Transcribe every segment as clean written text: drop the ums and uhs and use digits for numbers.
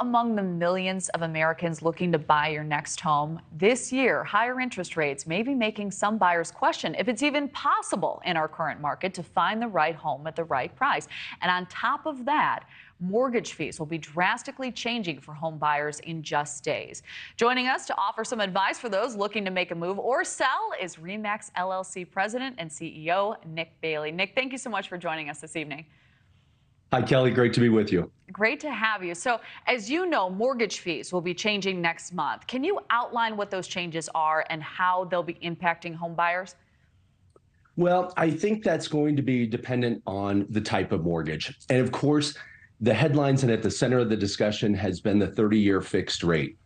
among the millions of Americans looking to buy your next home? This year, higher interest rates may be making some buyers question if it's even possible in our current market to find the right home at the right price. And on top of that, mortgage fees will be drastically changing for home buyers in just days. Joining us to offer some advice for those looking to make a move or sell is RE/MAX LLC President and CEO Nick Bailey. Nick, thank you so much for joining us this evening. Hi, Kelly. Great to be with you. Great to have you. So, as you know, mortgage fees will be changing next month. Can you outline what those changes are and how they'll be impacting home buyers? Well, I think that's going to be dependent on the type of mortgage. And of course, the headlines and at the center of the discussion has been the 30-year fixed rate.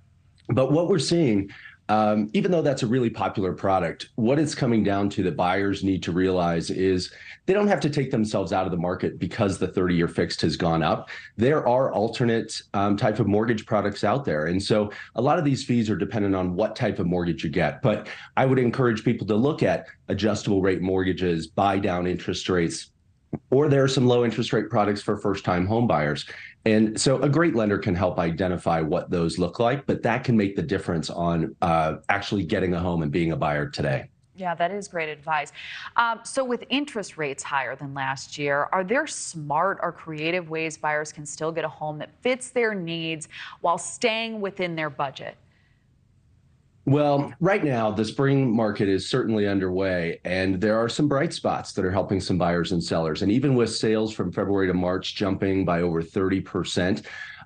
But what we're seeing, even though that's a really popular product, what it's coming down to that buyers need to realize is they don't have to take themselves out of the market because the 30-year fixed has gone up. There are alternate type of mortgage products out there. And so a lot of these fees are dependent on what type of mortgage you get. But I would encourage people to look at adjustable rate mortgages, buy down interest rates, or there are some low interest rate products for first-time home buyers. And so a great lender can help identify what those look like, but that can make the difference on actually getting a home and being a buyer today. Yeah, that is great advice. So with interest rates higher than last year, are there smart or creative ways buyers can still get a home that fits their needs while staying within their budget? Well, right now, the spring market is certainly underway, and there are some bright spots that are helping some buyers and sellers. And even with sales from February to March jumping by over 30%,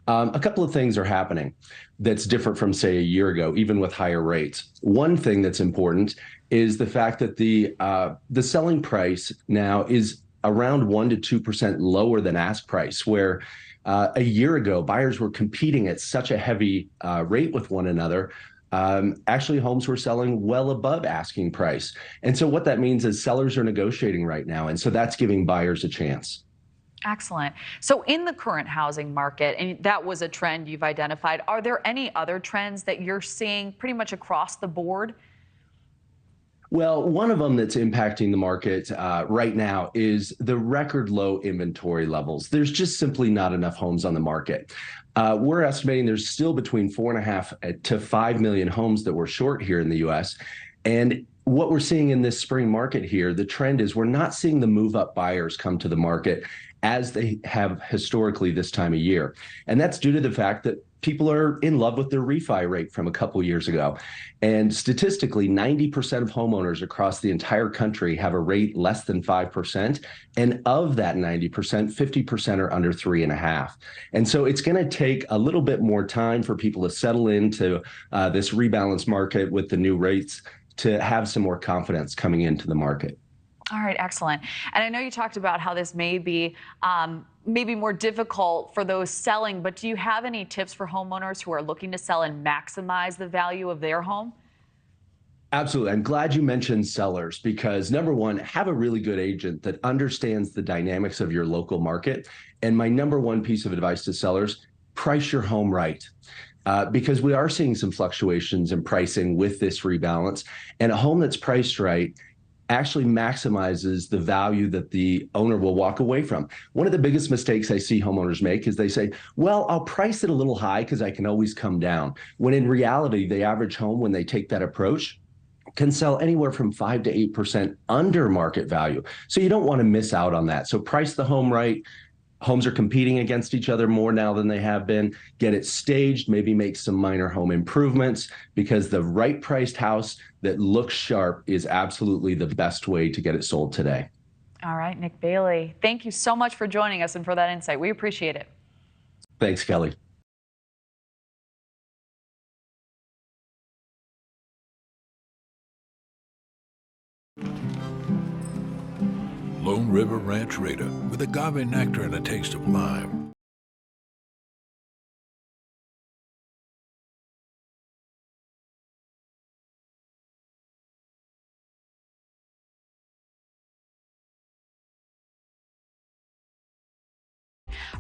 a couple of things are happening that's different from, say, a year ago, even with higher rates. One thing that's important is the fact that the selling price now is around 1% to 2% lower than ask price, where a year ago, buyers were competing at such a heavy rate with one another. Actually, homes were selling well above asking price. And so what that means is sellers are negotiating right now. And so that's giving buyers a chance. Excellent. So in the current housing market, and that was a trend you've identified, are there any other trends that you're seeing pretty much across the board? Well, one of them that's impacting the market right now is the record low inventory levels. There's just simply not enough homes on the market. We're estimating there's still between 4.5 to 5 million homes that we're short here in the U.S. And what we're seeing in this spring market here, the trend is we're not seeing the move-up buyers come to the market as they have historically this time of year. And that's due to the fact that people are in love with their refi rate from a couple years ago. And statistically, 90% of homeowners across the entire country have a rate less than 5%. And of that 90%, 50% are under 3.5. And so it's going to take a little bit more time for people to settle into this rebalance market with the new rates to have some more confidence coming into the market. All right, excellent. And I know you talked about how this may be maybe more difficult for those selling, but do you have any tips for homeowners who are looking to sell and maximize the value of their home? Absolutely. I'm glad you mentioned sellers because number one, have a really good agent that understands the dynamics of your local market. And my number one piece of advice to sellers, price your home right. Because we are seeing some fluctuations in pricing with this rebalance, and a home that's priced right actually maximizes the value that the owner will walk away from. One of the biggest mistakes I see homeowners make is they say, well, I'll price it a little high because I can always come down. When in reality, the average home, when they take that approach, can sell anywhere from 5 to 8% under market value. So you don't want to miss out on that. So price the home right. Homes are competing against each other more now than they have been. Get it staged, maybe make some minor home improvements, because the right priced house that looks sharp is absolutely the best way to get it sold today. All right, Nick Bailey, thank you so much for joining us and for that insight. We appreciate it. Thanks, Kelly. Lone River Ranch Raider with agave nectar and a taste of lime.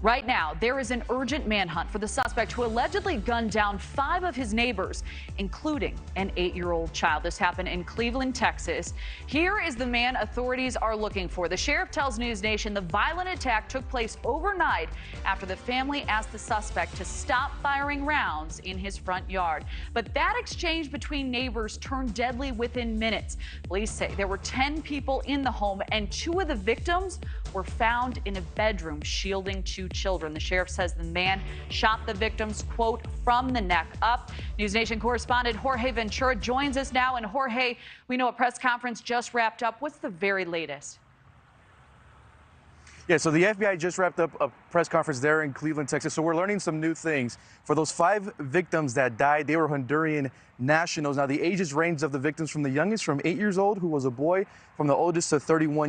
Right now, there is an urgent manhunt for the suspect who allegedly gunned down 5 of his neighbors, including an 8-year-old child. This happened in Cleveland, Texas. Here is the man authorities are looking for. The sheriff tells News Nation the violent attack took place overnight after the family asked the suspect to stop firing rounds in his front yard. But that exchange between neighbors turned deadly within minutes. Police say there were 10 people in the home, and 2 of the victims were found in a bedroom shielding 2 children. The sheriff says the man shot the victims, quote, from the neck up. News Nation correspondent Jorge Ventura joins us now. And Jorge, we know a press conference just wrapped up. What's the very latest? Yeah, so the FBI just wrapped up a press conference there in Cleveland, Texas. So we're learning some new things. For those 5 victims that died, they were Honduran nationals. Now, the ages range of the victims from the youngest, from 8 years old, who was a boy, from the oldest to 31